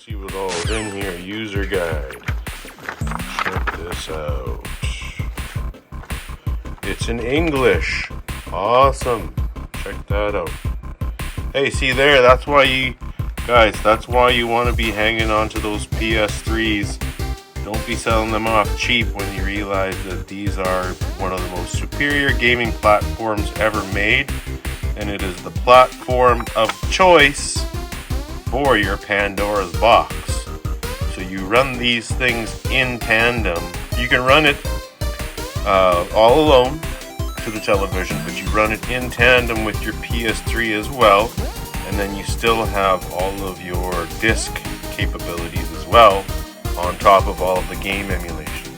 See what's all in here. User guide. Check this out. It's in English. Awesome. Check that out. Hey, see there? That's why you want to be hanging on to those PS3s. Don't be selling them off cheap when you realize that these are one of the most superior gaming platforms ever made, and it is the platform of choice for your Pandora's box. So you run these things in tandem. You can run it all alone to the television, but you run it in tandem with your PS3 as well, and then you still have all of your disc capabilities as well on top of all of the game emulation.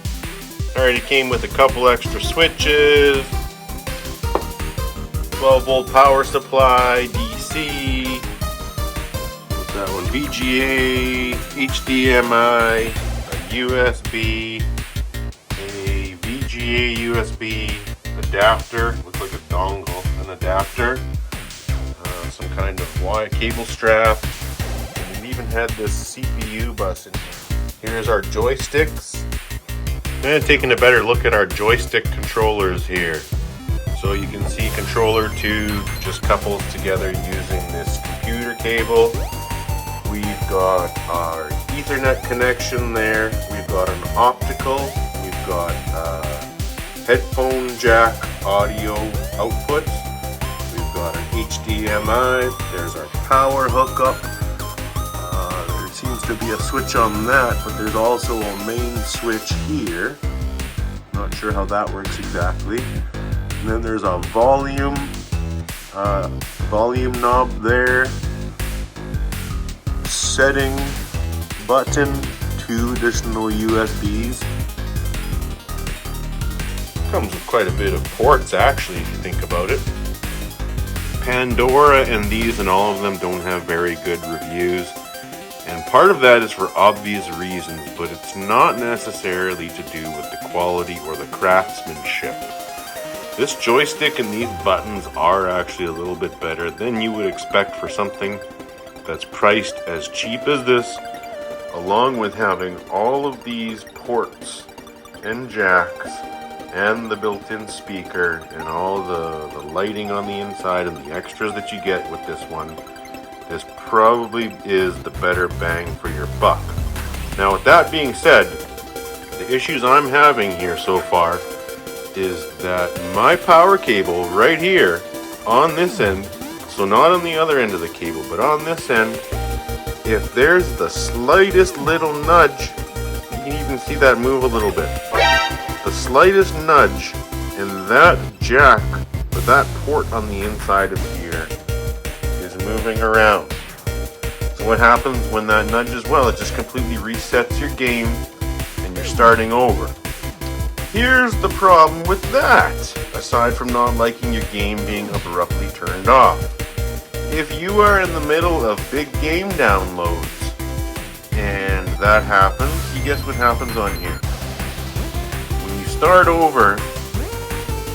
Alright, it came with a couple extra switches, 12 volt power supply, DC, what's that one, VGA, HDMI, a USB, a VGA USB adapter, looks like a dongle, an adapter, some kind of wire cable strap, and it even had this CPU bus in here. Here's our joysticks. And taking a better look at our joystick controllers here. So you can see controller 2 just couples together using this computer cable. We've got our Ethernet connection there. We've got an optical. We've got headphone jack audio output. We've got an HDMI. There's our power hookup. Seems to be a switch on that, but there's also a main switch here. Not sure how that works exactly. And then there's a volume knob there, setting button, 2 additional USBs. Comes with quite a bit of ports actually, if you think about it. Pandora and these and all of them don't have very good reviews. And part of that is for obvious reasons, but it's not necessarily to do with the quality or the craftsmanship. This joystick and these buttons are actually a little bit better than you would expect for something that's priced as cheap as this, along with having all of these ports and jacks and the built-in speaker and all the lighting on the inside and the extras that you get with this one. This probably is the better bang for your buck. Now, with that being said, the issues I'm having here so far is that my power cable right here on this end, so not on the other end of the cable, but on this end, if there's the slightest little nudge, you can even see that move a little bit. The slightest nudge in that jack, with that port on the inside of here, moving around. So what happens when that nudges? Well, it just completely resets your game and you're starting over. Here's the problem with that, aside from not liking your game being abruptly turned off. If you are in the middle of big game downloads and that happens, you guess what happens on here? When you start over,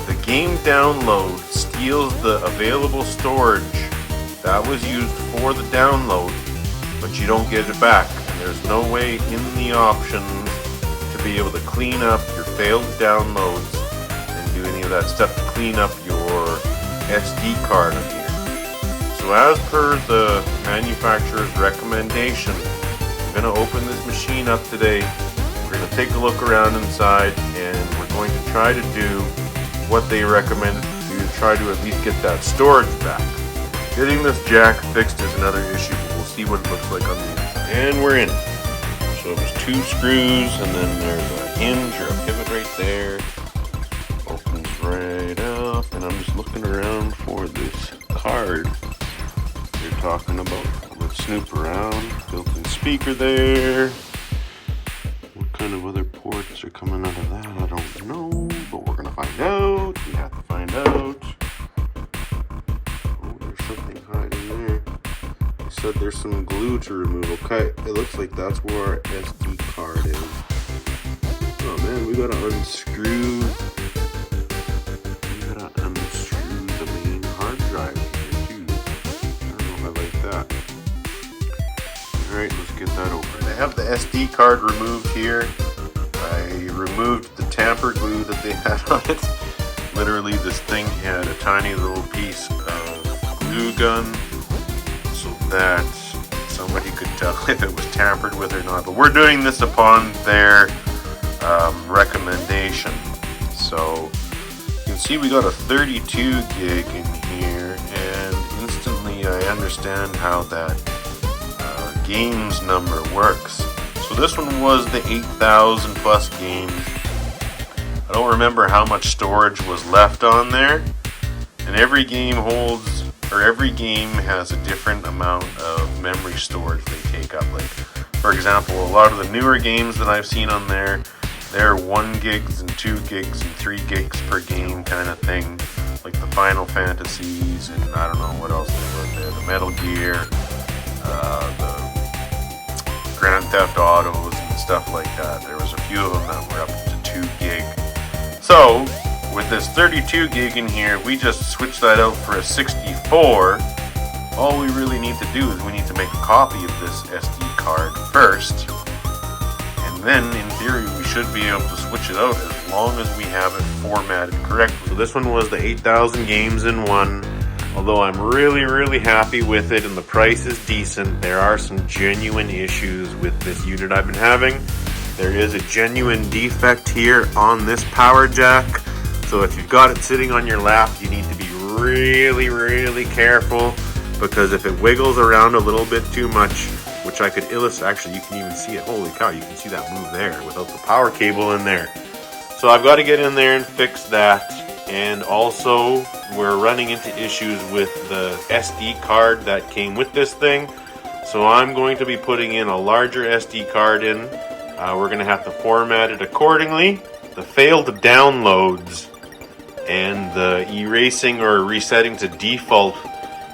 the game download steals the available storage that was used for the download, but you don't get it back. And there's no way in the options to be able to clean up your failed downloads and do any of that stuff to clean up your SD card in here. So as per the manufacturer's recommendation, I'm going to open this machine up today. We're going to take a look around inside, and we're going to try to do what they recommended to do to try to at least get that storage back. Getting this jack fixed is another issue, but we'll see what it looks like on the inside. And we're in. So there's 2 screws, and then there's a hinge or a pivot right there. Opens right up, and I'm just looking around for this card they're talking about. Let's snoop around. Built-in speaker there. What kind of other ports are coming out of that? I don't know, but we're gonna find out. We have to find out. Something hiding there. They said there's some glue to remove. Okay, it looks like that's where our SD card is. Oh man, we gotta unscrew. The main hard drive here too. I don't know if I like that. Alright, let's get that open. I have the SD card removed here. I removed the tamper glue that they had on it. Literally, this thing had a tiny little piece of glue gun so that somebody could tell if it was tampered with or not. But we're doing this upon their recommendation. So you can see we got a 32 gig in here, and instantly I understand how that games number works. So this one was the 8,000 plus games. I don't remember how much storage was left on there, and every game has a different amount of memory storage they take up. Like, for example, a lot of the newer games that I've seen on there, they're 1 gigs and 2 gigs and 3 gigs per game kind of thing. Like the Final Fantasies, and I don't know what else there was there. The Metal Gear, the Grand Theft Autos and stuff like that. There was a few of them that were up to 2 gig. So with this 32 gig in here, we just switch that out for a 64. All we really need to do is we need to make a copy of this SD card first, and then in theory we should be able to switch it out as long as we have it formatted correctly. So this one was the 8,000 games in one. Although I'm really happy with it and the price is decent, there are some genuine issues with this unit I've been having. There is a genuine defect here on this power jack. So if you've got it sitting on your lap, you need to be really careful, because if it wiggles around a little bit too much, which I could illustrate, actually you can even see it, holy cow, you can see that move there without the power cable in there. So I've got to get in there and fix that. And also, we're running into issues with the SD card that came with this thing. So I'm going to be putting in a larger SD card in. We're going to have to format it accordingly. The failed downloads and the erasing or resetting to default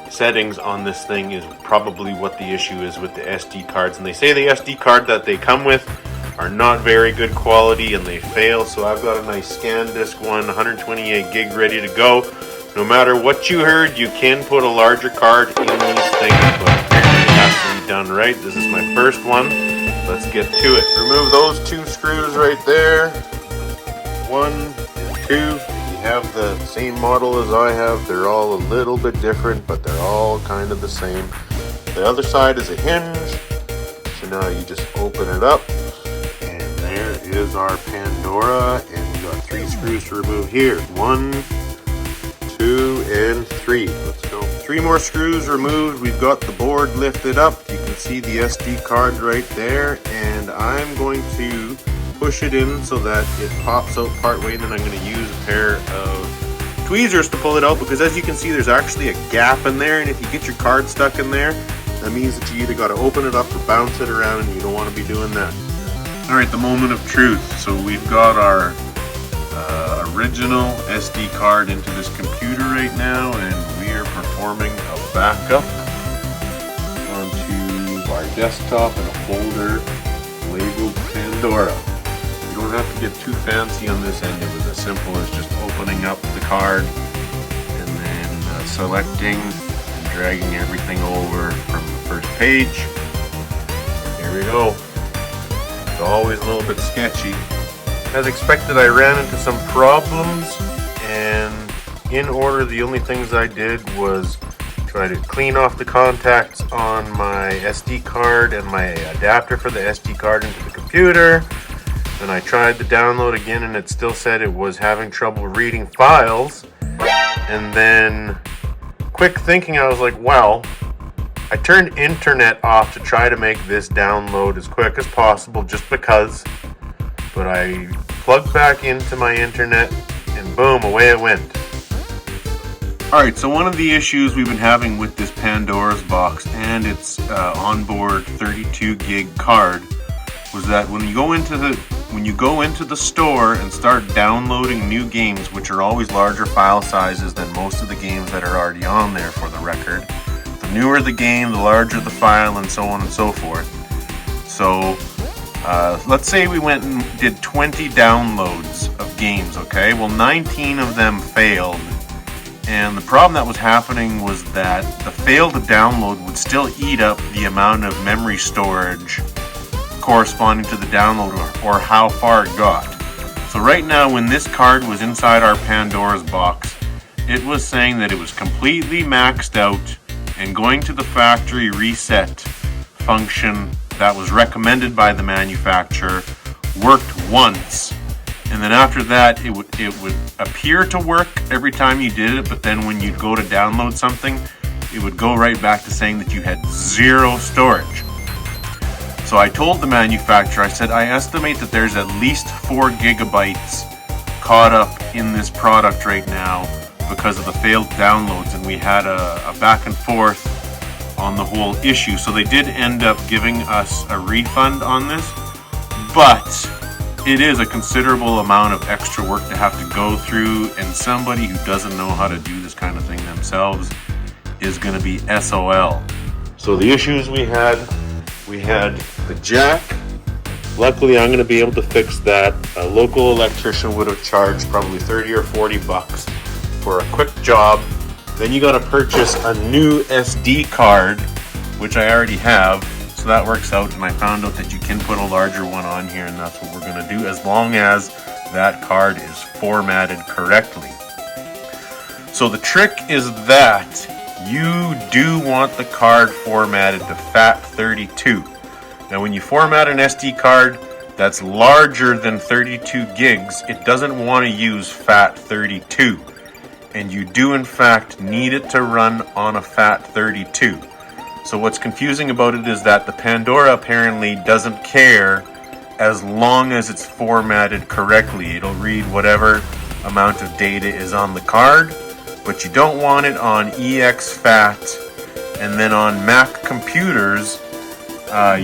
settings on this thing is probably what the issue is with the SD cards. And they say the SD card that they come with are not very good quality and they fail. So I've got a nice ScanDisk one, 128 gig ready to go. No matter what you heard, you can put a larger card in these things, but it has to be done right. This is my first one. Let's get to it. Remove those 2 screws right there. 1 and 2. You have the same model as I have. They're all a little bit different, but they're all kind of the same. The other side is a hinge. So now you just open it up. Is our Pandora, and we got 3 screws to remove here. 1, 2, and 3. Let's go. 3 more screws removed. We've got the board lifted up. You can see the SD card right there, and I'm going to push it in so that it pops out part way, and then I'm going to use a pair of tweezers to pull it out, because as you can see, there's actually a gap in there, and if you get your card stuck in there, that means that you either got to open it up or bounce it around, and you don't want to be doing that. Alright, the moment of truth. So we've got our original SD card into this computer right now, and we are performing a backup onto our desktop in a folder labeled Pandora. You don't have to get too fancy on this end. It was as simple as just opening up the card and then selecting and dragging everything over from the first page. Here we go. It's always a little bit sketchy. As expected, I ran into some problems, and in order, the only things I did was try to clean off the contacts on my SD card and my adapter for the SD card into the computer. Then I tried to download again, and it still said it was having trouble reading files. And then, quick thinking, I was like, well, I turned internet off to try to make this download as quick as possible, just because, but I plugged back into my internet and boom, away it went. Alright, so one of the issues we've been having with this Pandora's box and its onboard 32 gig card was that when you go into the store and start downloading new games, which are always larger file sizes than most of the games that are already on there, for the record. The newer the game, the larger the file, and so on and so forth. So, let's say we went and did 20 downloads of games, okay? Well, 19 of them failed, And the problem that was happening was that the failed download would still eat up the amount of memory storage corresponding to the download or how far it got. So right now, when this card was inside our Pandora's box, it was saying that it was completely maxed out, and going to the factory reset function that was recommended by the manufacturer worked once. And then after that, it would appear to work every time you did it, but then when you'd go to download something, it would go right back to saying that you had 0 storage. So I told the manufacturer, I said, I estimate that there's at least 4 gigabytes caught up in this product right now because of the failed downloads, and we had a back and forth on the whole issue. So they did end up giving us a refund on this, but it is a considerable amount of extra work to have to go through, and somebody who doesn't know how to do this kind of thing themselves is going to be SOL. So the issues we had the jack. Luckily, I'm going to be able to fix that. A local electrician would have charged probably 30 or 40 bucks for a quick job. Then you got to purchase a new SD card, which I already have. So that works out, and I found out that you can put a larger one on here, and that's what we're going to do as long as that card is formatted correctly. So the trick is that you do want the card formatted to FAT32. Now when you format an SD card that's larger than 32 gigs, it doesn't want to use FAT32. And you do in fact need it to run on a FAT32. So what's confusing about it is that the Pandora apparently doesn't care as long as it's formatted correctly. It'll read whatever amount of data is on the card, but you don't want it on exFAT. And then on Mac computers,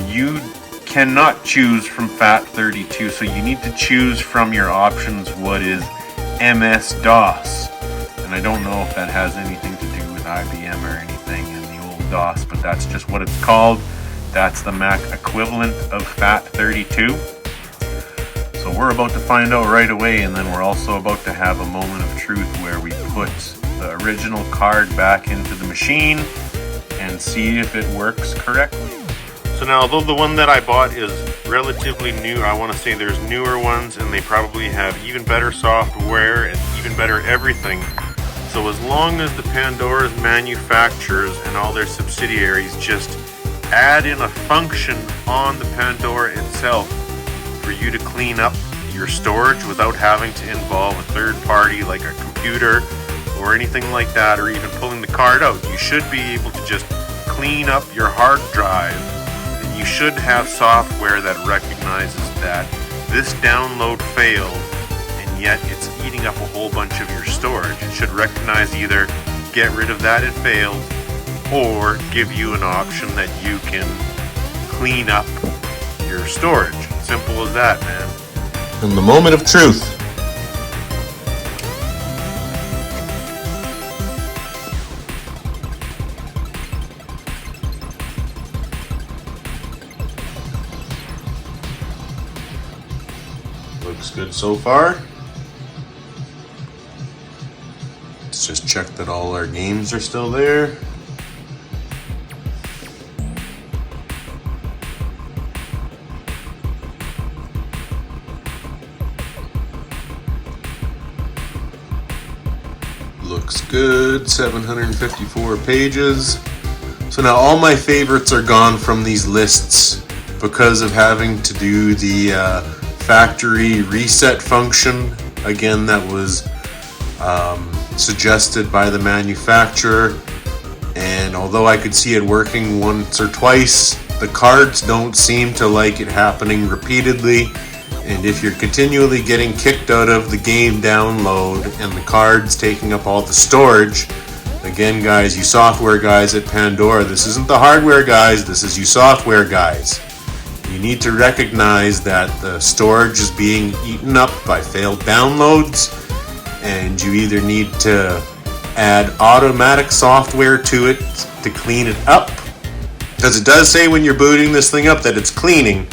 you cannot choose from FAT32, so you need to choose from your options what is MS-DOS. And I don't know if that has anything to do with IBM or anything in the old DOS, but that's just what it's called. That's the Mac equivalent of FAT32. So we're about to find out right away, and then we're also about to have a moment of truth where we put the original card back into the machine and see if it works correctly. So now, although the one that I bought is relatively new, I want to say there's newer ones, and they probably have even better software and even better everything. So as long as the Pandora's manufacturers and all their subsidiaries just add in a function on the Pandora itself for you to clean up your storage without having to involve a third party like a computer or anything like that, or even pulling the card out, you should be able to just clean up your hard drive. And you should have software that recognizes that this download failed, and yet it's eating up a whole bunch of your storage. It should recognize either get rid of that it failed, or give you an option that you can clean up your storage. Simple as that, man. In the moment of truth. Looks good so far. Let's just check that all our games are still there. Looks good, 754 pages. So now all my favorites are gone from these lists because of having to do the factory reset function. Again, that was suggested by the manufacturer, and although I could see it working once or twice, the cards don't seem to like it happening repeatedly. And if you're continually getting kicked out of the game download and the cards taking up all the storage, again guys, you software guys at Pandora, this isn't the hardware guys, this is you software guys. You need to recognize that the storage is being eaten up by failed downloads, and you either need to add automatic software to it to clean it up, because it does say when you're booting this thing up that it's cleaning,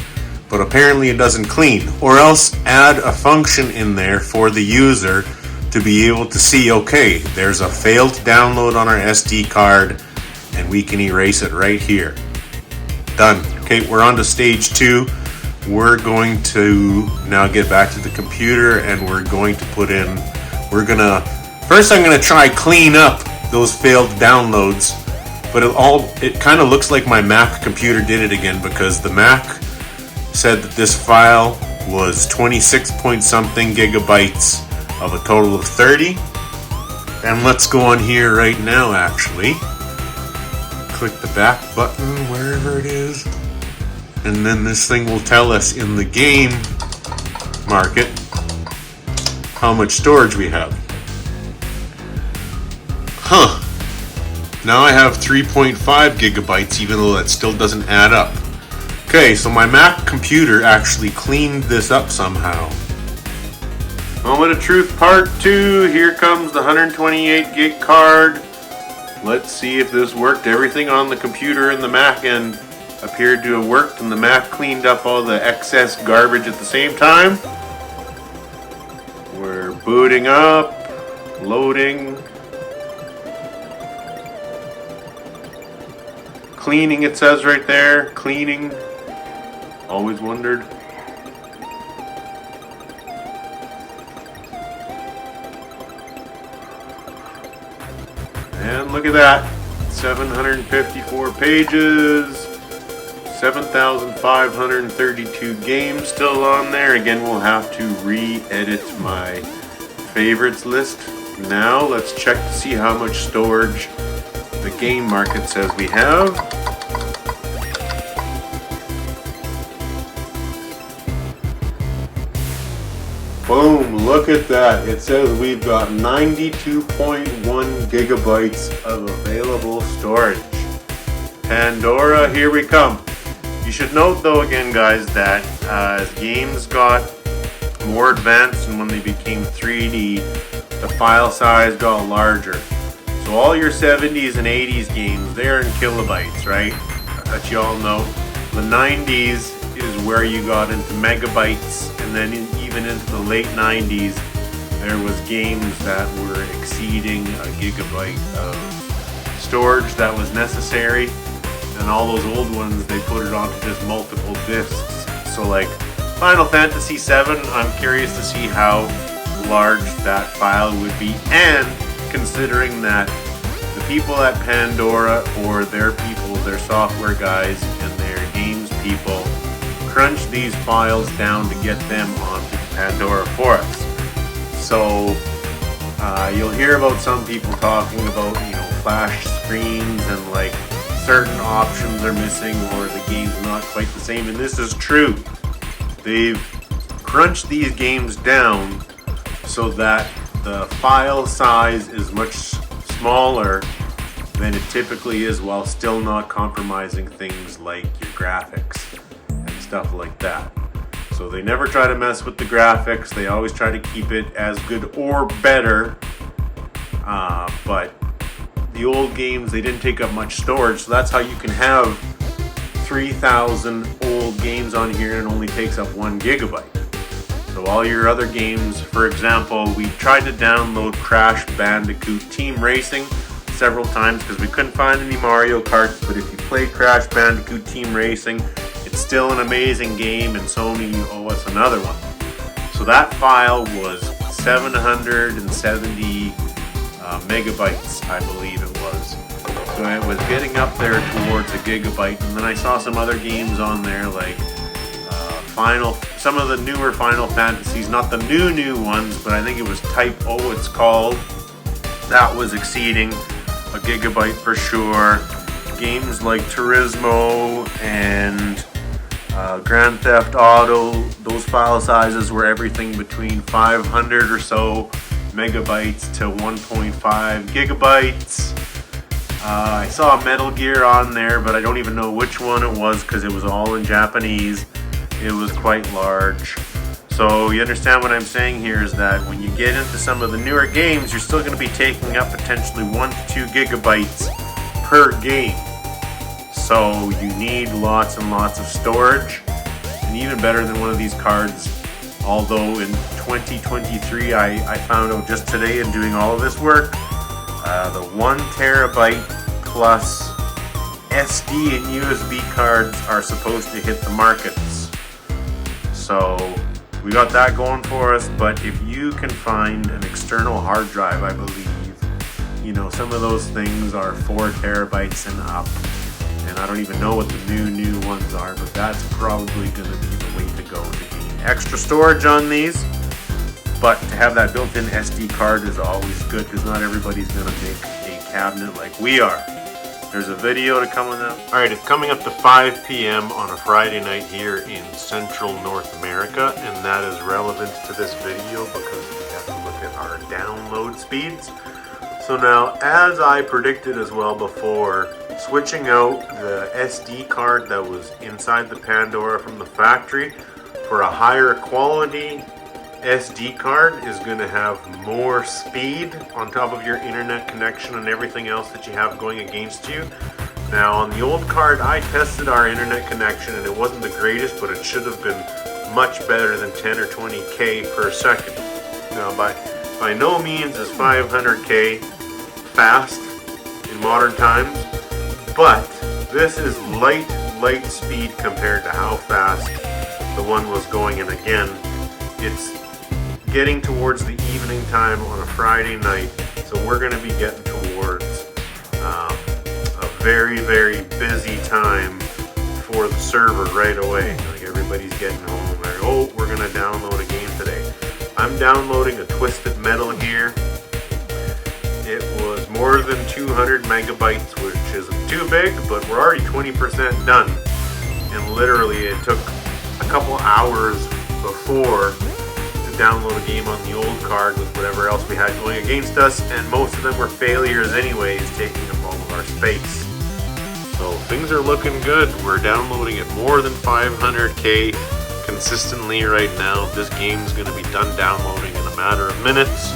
but apparently it doesn't clean, or else add a function in there for the user to be able to see, okay, there's a failed download on our SD card, and we can erase it right here. Done. Okay, we're on to stage 2. We're going to now get back to the computer, and we're going to put in, first I'm gonna try clean up those failed downloads, but it kind of looks like my Mac computer did it again, because the Mac said that this file was 26 point something gigabytes of a total of 30. And let's go on here right now, actually. Click the back button, wherever it is. And then this thing will tell us in the game market how much storage we have. Huh. Now I have 3.5 gigabytes, even though that still doesn't add up. Okay, so my Mac computer actually cleaned this up somehow. Moment of truth part 2. Here comes the 128 gig card. Let's see if this worked. Everything on the computer and the Mac end appeared to have worked, and the Mac cleaned up all the excess garbage at the same time. We're booting up, loading, cleaning, it says right there, cleaning. Always wondered. And look at that, 754 pages, 7,532 games still on there. Again, we'll have to re-edit my favorites list. Now let's check to see how much storage the game market says we have. Boom, look at that. It says we've got 92.1 gigabytes of available storage. Pandora, here we come. You should note though again guys that as games got more advanced and when they became 3D, the file size got larger. So all your 70s and 80s games, they're in kilobytes, right? That you all know. The 90s is where you got into megabytes, and then even into the late 90s there was games that were exceeding a gigabyte of storage that was necessary, and all those old ones they put it onto just multiple discs. So like Final Fantasy VII, I'm curious to see how large that file would be, and considering that the people at Pandora, or their people, their software guys and their games people, crunch these files down to get them onto Pandora for us. So you'll hear about some people talking about, flash screens and like certain options are missing or the game's not quite the same, and this is true. They've crunched these games down so that the file size is much smaller than it typically is, while still not compromising things like your graphics and stuff like that. So they never try to mess with the graphics. They always try to keep it as good or better. But the old games, they didn't take up much storage, so that's how you can have 3,000 old games on here and it only takes up 1 gigabyte. So all your other games, for example, we tried to download Crash Bandicoot Team Racing several times because we couldn't find any Mario Karts, but if you play Crash Bandicoot Team Racing, it's still an amazing game, and Sony owe us another one. So that file was 770 megabytes, I believe it was. So it was getting up there towards a gigabyte, and then I saw some other games on there like some of the newer Final Fantasies, not the new ones, but I think it was Type O it's called. That was exceeding a gigabyte for sure. Games like Turismo and Grand Theft Auto, those file sizes were everything between 500 or so megabytes to 1.5 gigabytes. I saw Metal Gear on there, but I don't even know which one it was because it was all in Japanese. It was quite large. So you understand what I'm saying here is that when you get into some of the newer games, you're still going to be taking up potentially 1 to 2 gigabytes per game. So you need lots and lots of storage, and even better than one of these cards, although in 2023. I found out just today in doing all of this work, the 1 terabyte plus SD and USB cards are supposed to hit the markets. So we got that going for us, but if you can find an external hard drive, I believe, you know, some of those things are 4 terabytes and up, and I don't even know what the new ones are, but that's probably going to be the way to go to gain extra storage on these. But to have that built-in SD card is always good, because not everybody's going to make a cabinet like we are. There's a video to come on that. Alright, it's coming up to 5 p.m. on a Friday night here in Central North America, and that is relevant to this video because we have to look at our download speeds. So now, as I predicted as well before, switching out the SD card that was inside the Pandora from the factory for a higher quality SD card is going to have more speed on top of your internet connection and everything else that you have going against you. Now, on the old card, I tested our internet connection and it wasn't the greatest, but it should have been much better than 10 or 20k per second. Now, by no means is 500k fast in modern times, but this is light speed compared to how fast the one was going. And again, it's getting towards the evening time on a Friday night, so we're going to be getting towards a very busy time for the server right away. Like, everybody's getting home, like, oh, we're going to download a game today. I'm downloading a Twisted Metal here. It was more than 200 megabytes, which isn't too big, but we're already 20% done. And literally it took a couple hours before to download a game on the old card with whatever else we had going against us, and most of them were failures anyways, taking up all of our space. So things are looking good. We're downloading at more than 500k consistently right now. This game's going to be done downloading in a matter of minutes.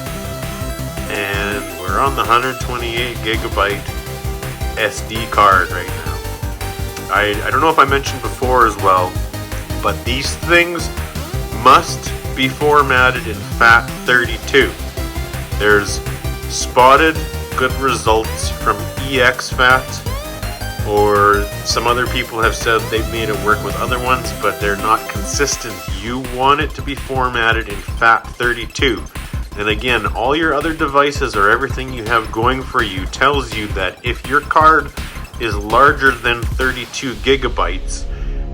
And we're on the 128 gigabyte SD card right now. I don't know if I mentioned before as well, but these things must be formatted in FAT32. There's spotted good results from EXFAT, or some other people have said they've made it work with other ones, but they're not consistent. You want it to be formatted in FAT32. And again, all your other devices or everything you have going for you tells you that if your card is larger than 32 gigabytes,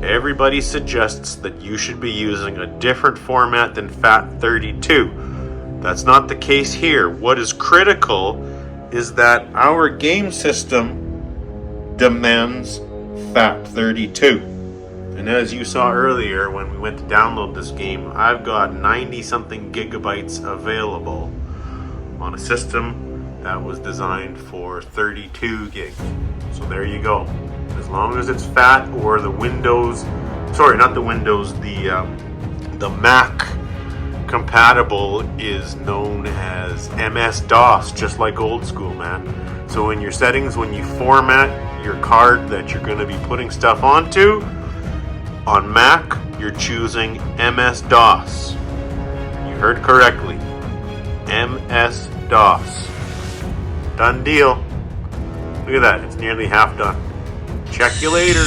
everybody suggests that you should be using a different format than FAT32. That's not the case here. What is critical is that our game system demands FAT32. And as you saw earlier when we went to download this game, I've got 90 something gigabytes available on a system that was designed for 32 gigs. So there you go. As long as it's FAT, or the Windows, sorry, not the Windows, the Mac compatible is known as MS-DOS, just like old school, man. So in your settings, when you format your card that you're going to be putting stuff onto, on Mac, you're choosing MS-DOS. You heard correctly. MS-DOS. Done deal. Look at that. It's nearly half done. Check you later.